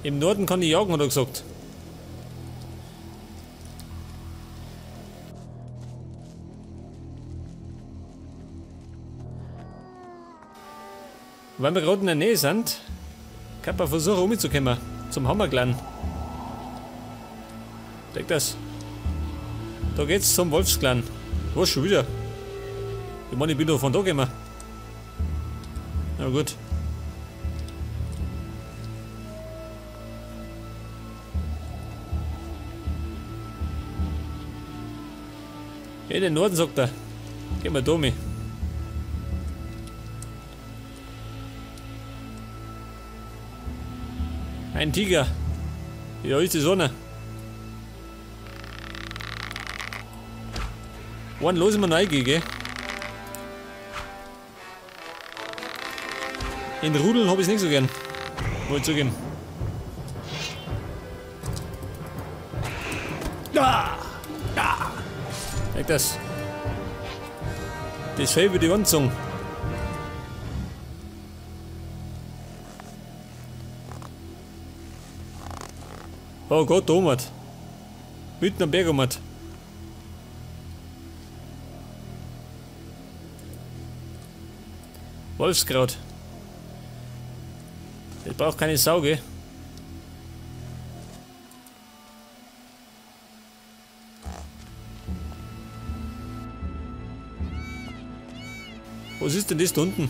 Im Norden kann ich jagen, hat er gesagt. Weil wir gerade in der Nähe sind, kann man versuchen umzukommen. Zum Hammerclan. Denk das. Da geht's zum Wolfsclan. Was schon wieder? Ich meine, ich bin doch von da gekommen. Na gut. In den Norden, sagt er. Gehen wir da mit. Ein Tiger. Ja, ist die Sonne. Einen losen wir reingehen, gell? In Rudeln habe ich es nicht so gern. Wollte ich zugeben. Ja! Ja! Like das. Das Fell über die Wand gezogen. Oh Gott, da oben. Mitten am Berg oben. Wolfskraut. Das braucht keine Sauge. Was ist denn das da unten?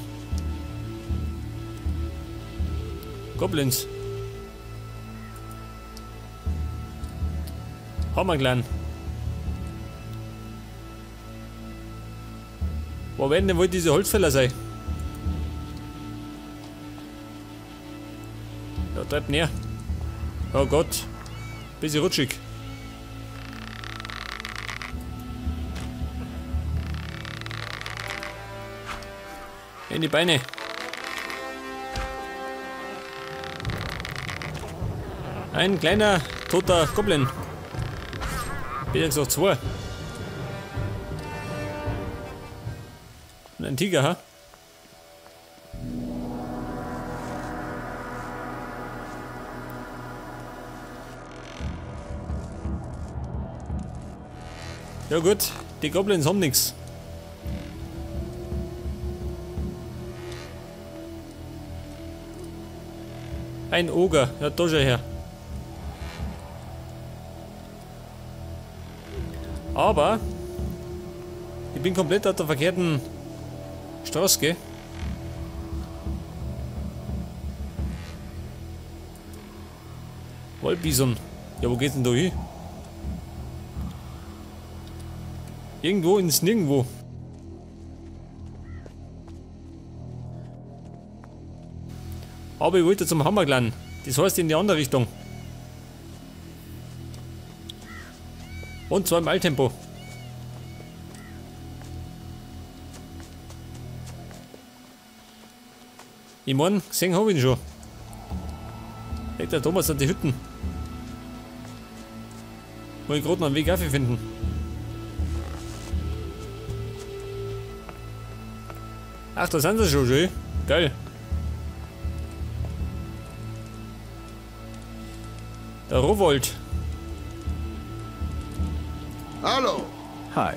Goblins. Hammerclan. Wo werden denn wohl diese Holzfäller sein? Ja, treibt näher. Oh Gott. Bisschen rutschig. In die Beine. Ein kleiner toter Goblin. Besser gesagt zwei. Und ein Tiger, ha? Ja gut, die Goblins haben nichts. Ein Oger, ja da schon her. Aber ich bin komplett auf der verkehrten Straße, gell? Wollbison. Ja, wo geht's denn da hin? Irgendwo ins Nirgendwo. Aber ich wollte zum Hammerclan. Das heißt in die andere Richtung. Und zwar im Eiltempo. Ich mein, gesehen habe ich ihn schon. Legt der Thomas an die Hütten. Muss ich gerade noch einen Weg finden. Ach, da sind sie schon, schön. Geil. Der Rowold. Hallo. Hi.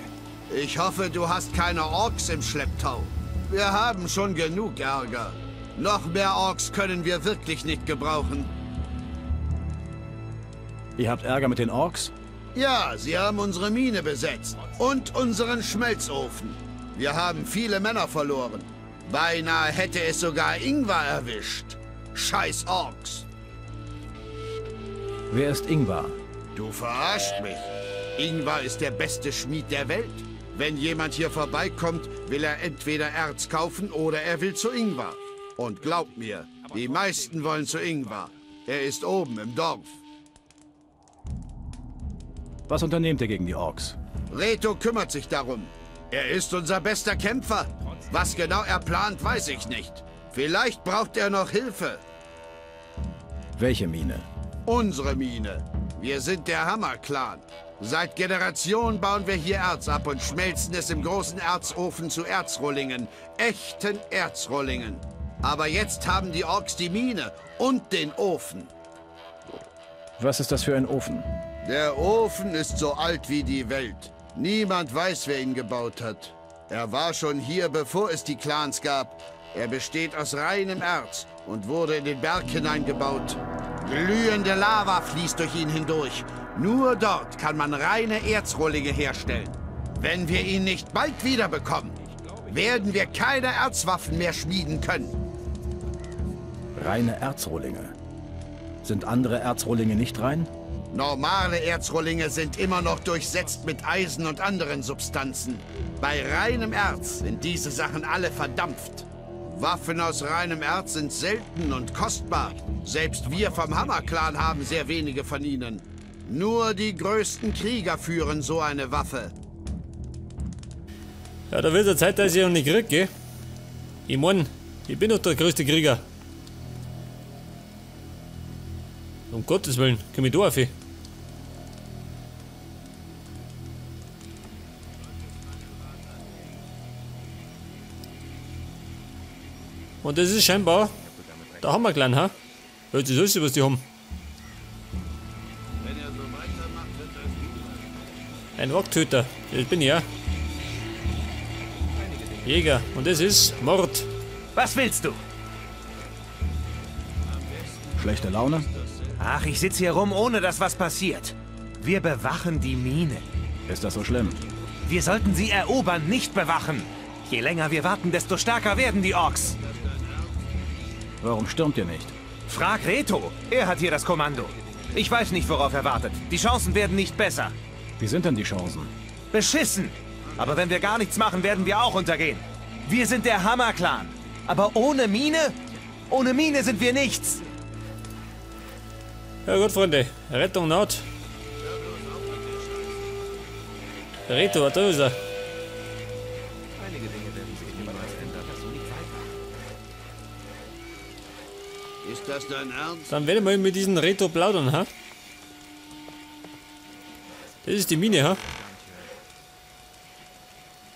Ich hoffe, du hast keine Orks im Schlepptau. Wir haben schon genug Ärger. Noch mehr Orks können wir wirklich nicht gebrauchen. Ihr habt Ärger mit den Orks? Ja, sie haben unsere Mine besetzt. Und unseren Schmelzofen. Wir haben viele Männer verloren. Beinahe hätte es sogar Ingvar erwischt. Scheiß Orks. Wer ist Ingvar? Du verarscht mich. Ingvar ist der beste Schmied der Welt. Wenn jemand hier vorbeikommt, will er entweder Erz kaufen oder er will zu Ingvar. Und glaubt mir, die meisten wollen zu Ingvar. Er ist oben im Dorf. Was unternehmt ihr gegen die Orks? Reto kümmert sich darum. Er ist unser bester Kämpfer. Was genau er plant, weiß ich nicht. Vielleicht braucht er noch Hilfe. Welche Mine? Unsere Mine. Wir sind der Hammerclan. Seit Generationen bauen wir hier Erz ab und schmelzen es im großen Erzofen zu Erzrollingen. Echten Erzrollingen. Aber jetzt haben die Orks die Mine und den Ofen. Was ist das für ein Ofen? Der Ofen ist so alt wie die Welt. Niemand weiß, wer ihn gebaut hat. Er war schon hier, bevor es die Clans gab. Er besteht aus reinem Erz und wurde in den Berg hineingebaut. Glühende Lava fließt durch ihn hindurch. Nur dort kann man reine Erzrohlinge herstellen. Wenn wir ihn nicht bald wiederbekommen, werden wir keine Erzwaffen mehr schmieden können. Reine Erzrohlinge. Sind andere Erzrohlinge nicht rein? Normale Erzrohlinge sind immer noch durchsetzt mit Eisen und anderen Substanzen. Bei reinem Erz sind diese Sachen alle verdampft. Waffen aus reinem Erz sind selten und kostbar. Selbst wir vom Hammer-Clan haben sehr wenige von ihnen. Nur die größten Krieger führen so eine Waffe. Ja, da wird es Zeit, dass ich noch nicht kriege, gell? Ich mein, ich bin doch der größte Krieger. Um Gottes Willen, komm ich da auf. Und das ist scheinbar der Hammer-Clan, ha? Hört sich so, was die haben. Ein Rocktöter, das bin ich ja. Jäger, und das ist Mord. Was willst du? Schlechte Laune? Ach, ich sitze hier rum, ohne dass was passiert. Wir bewachen die Mine. Ist das so schlimm? Wir sollten sie erobern, nicht bewachen. Je länger wir warten, desto stärker werden die Orks. Warum stürmt ihr nicht? Frag Reto. Er hat hier das Kommando. Ich weiß nicht, worauf er wartet. Die Chancen werden nicht besser. Wie sind denn die Chancen? Beschissen. Aber wenn wir gar nichts machen, werden wir auch untergehen. Wir sind der Hammer-Clan. Aber ohne Mine? Ohne Mine sind wir nichts. Ja gut, Freunde, Rettung naht. Reto, da ist er. Ist das dein Ernst? Dann werde ich mal mit diesem Reto plaudern, ha? Das ist die Mine, ha?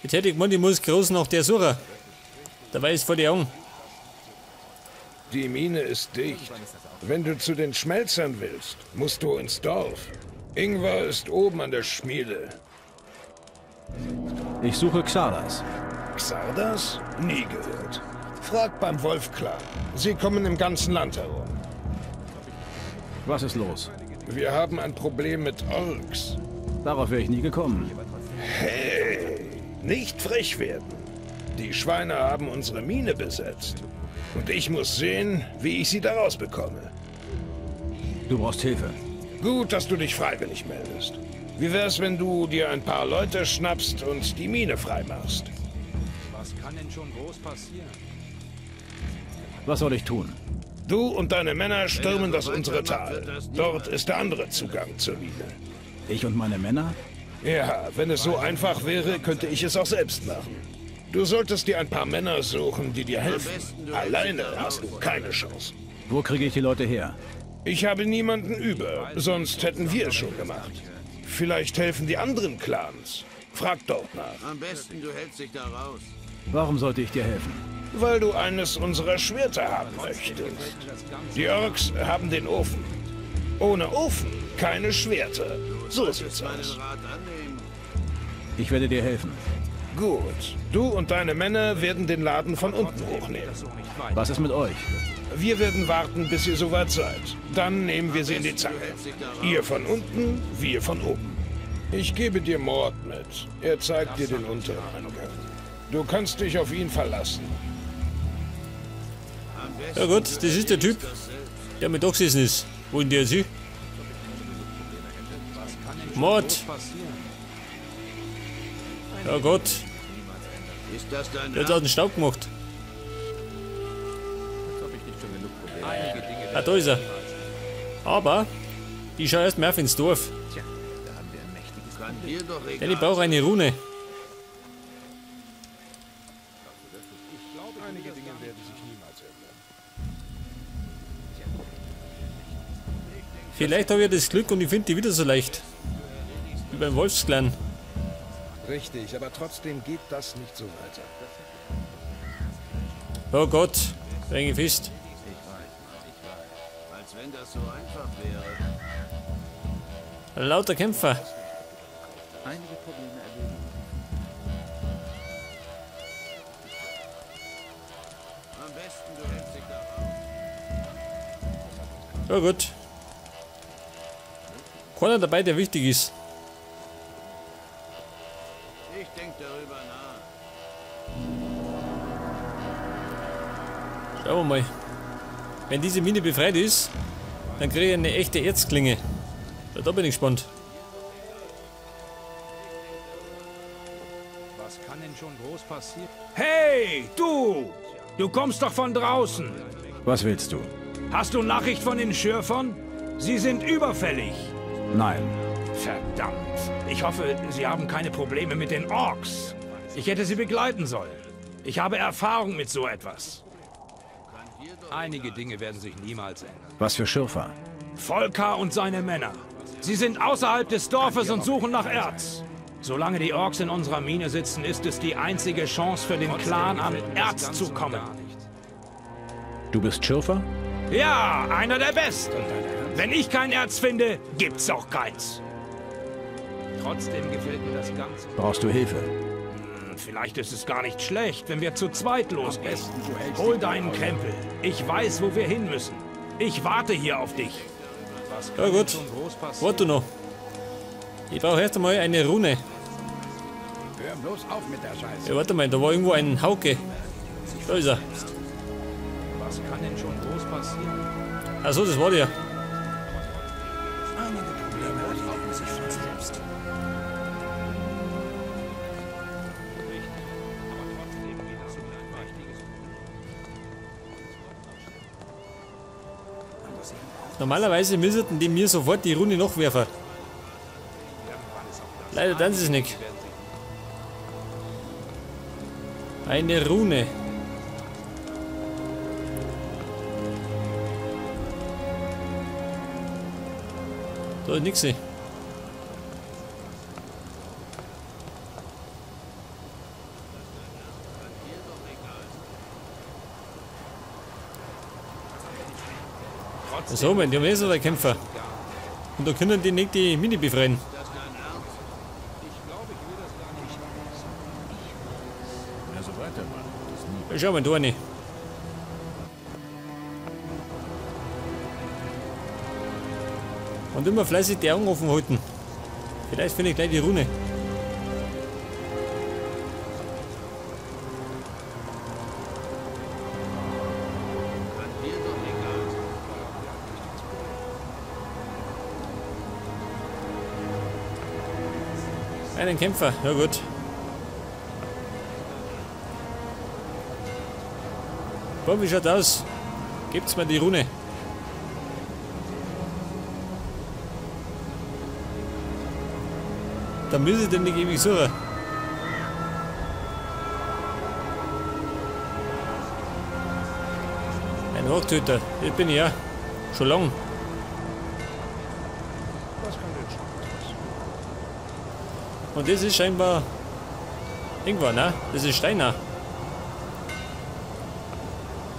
Jetzt hätte ich gemeint, ich muss groß nach der suchen. Dabei ist vor die Augen. Die Mine ist dicht. Wenn du zu den Schmelzern willst, musst du ins Dorf. Ingvar ist oben an der Schmiede. Ich suche Xardas. Xardas? Nie gehört. Frag beim Wolf-Clan. Sie kommen im ganzen Land herum. Was ist los? Wir haben ein Problem mit Orks. Darauf wäre ich nie gekommen. Hey, nicht frech werden. Die Schweine haben unsere Mine besetzt. Und ich muss sehen, wie ich sie da rausbekomme. Du brauchst Hilfe. Gut, dass du dich freiwillig meldest. Wie wär's, wenn du dir ein paar Leute schnappst und die Mine freimachst? Was kann denn schon groß passieren? Was soll ich tun? Du und deine Männer stürmen das unsere Tal. Dort ist der andere Zugang zur Mine. Ich und meine Männer? Ja, wenn es so einfach wäre, könnte ich es auch selbst machen. Du solltest dir ein paar Männer suchen, die dir helfen. Alleine hast du keine Chance. Wo kriege ich die Leute her? Ich habe niemanden über, sonst hätten wir es schon gemacht. Vielleicht helfen die anderen Clans. Frag dort nach. Am besten, du hältst dich da raus. Warum sollte ich dir helfen? Weil du eines unserer Schwerter haben möchtest. Die Orks haben den Ofen. Ohne Ofen keine Schwerter. So sieht's aus. Rat annehmen. Ich werde dir helfen. Gut. Du und deine Männer werden den Laden von unten hochnehmen. Was ist mit euch? Wir werden warten, bis ihr soweit seid. Dann nehmen wir sie in die Zange. Ihr von unten, wir von oben. Ich gebe dir Mord mit. Er zeigt dir den unteren Eingang. Du kannst dich auf ihn verlassen. Ja gut, das ist der Typ, der mit da gesessen ist. Wo in der sie? Mord. Ja Gott, Ist das dein der hat aus dem Staub gemacht. Ah, da ist er. Aber, ich schau erst mal auf ins Dorf. Kann dir doch Denn egal. ich brauche eine Rune. Einige Dinge werden sich niemals ändern. Vielleicht habe ich ja das Glück und ich finde die wieder so leicht. Wie beim Wolfsclan. Richtig, aber trotzdem geht das nicht so weiter. Oh Gott, bin ich fest. Als wenn das so einfach wäre. Lauter Kämpfer. Einige Probleme erleben. Am besten du hältst dich da raus. Ja gut. Keiner dabei, der wichtig ist. Ich denk darüber nach. Schauen wir mal. Wenn diese Mine befreit ist, dann kriege ich eine echte Erzklinge. Ja, da bin ich gespannt. Was kann denn schon groß passieren? Hey, du! Du kommst doch von draußen. Was willst du? Hast du Nachricht von den Schürfern? Sie sind überfällig. Nein. Verdammt. Ich hoffe, Sie haben keine Probleme mit den Orks. Ich hätte Sie begleiten sollen. Ich habe Erfahrung mit so etwas. Einige Dinge werden sich niemals ändern. Was für Schürfer? Volker und seine Männer. Sie sind außerhalb des Dorfes und suchen nach Erz. Solange die Orks in unserer Mine sitzen, ist es die einzige Chance für den Clan, an Erz zu kommen. Du bist Schürfer? Ja, einer der Besten. Wenn ich kein Erz finde, gibt's auch keins. Trotzdem gefällt mir das Ganze. Brauchst du Hilfe? Vielleicht ist es gar nicht schlecht, wenn wir zu zweit losgehen. Hol deinen Krempel. Ich weiß, wo wir hin müssen. Ich warte hier auf dich. Was Ja kann gut. schon groß passieren? Warte noch. Ich brauche erst einmal eine Rune. Hör bloß auf mit der Scheiße. Ja, warte mal, da war irgendwo ein Hauke. Da ist er. Was kann denn schon groß passieren? Achso, das war der. Normalerweise müssten die mir sofort die Rune noch werfen. Leider dann ist es nicht. Eine Rune. Da ist nichts. So, Moment, die haben so der Kämpfer. Und da können die nicht die Mine befreien. Ja, schau mal, da eine. Und immer fleißig die Augen offen halten. Vielleicht finde ich gleich die Rune. Einen Kämpfer, ja gut. Komm, wie schaut aus? Gibt's mir die Rune. Da müsste ich den nicht ewig suchen. Ein Hochtöter, das bin ich ja. Schon lang. Und das ist scheinbar irgendwann, ne? Das ist Steiner.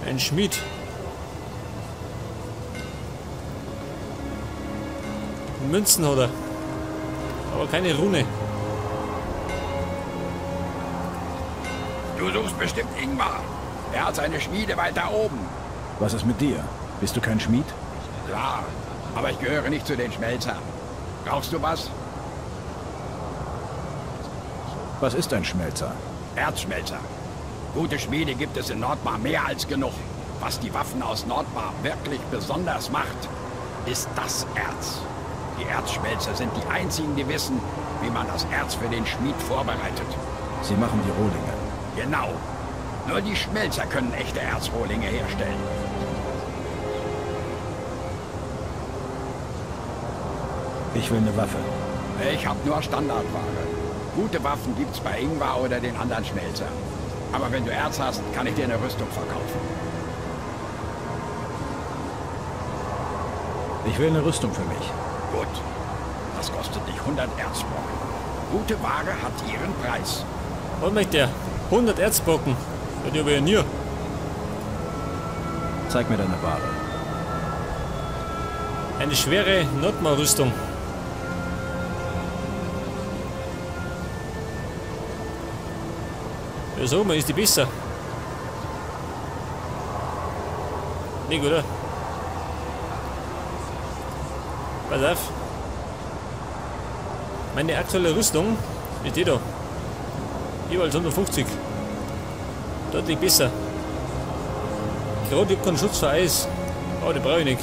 Ein Schmied. Münzen hat er. Aber keine Rune. Du suchst bestimmt Ingmar. Er hat seine Schmiede weiter oben. Was ist mit dir? Bist du kein Schmied? Klar, aber ich gehöre nicht zu den Schmelzern. Brauchst du was? Was ist ein Schmelzer? Erzschmelzer. Gute Schmiede gibt es in Nordmar mehr als genug. Was die Waffen aus Nordmar wirklich besonders macht, ist das Erz. Die Erzschmelzer sind die einzigen, die wissen, wie man das Erz für den Schmied vorbereitet. Sie machen die Rohlinge. Genau. Nur die Schmelzer können echte Erzrohlinge herstellen. Ich will eine Waffe. Ich habe nur Standardware. Gute Waffen gibt's bei Ingvar oder den anderen Schmelzern. Aber wenn du Erz hast, kann ich dir eine Rüstung verkaufen. Ich will eine Rüstung für mich. Gut. Das kostet dich 100 Erzbrocken. Gute Ware hat ihren Preis. Was möchte der? 100 Erzbrocken. Ja, die habe ich ja nie. Zeig mir deine Ware. Eine schwere Nordmar-Rüstung. Ja, so, man ist die besser. Nicht, oder? Pass auf. Meine aktuelle Rüstung ist die da. Jeweils 150. Deutlich besser. Gerade ich hab keinen Schutz für Eis. Aber die brauche ich nicht.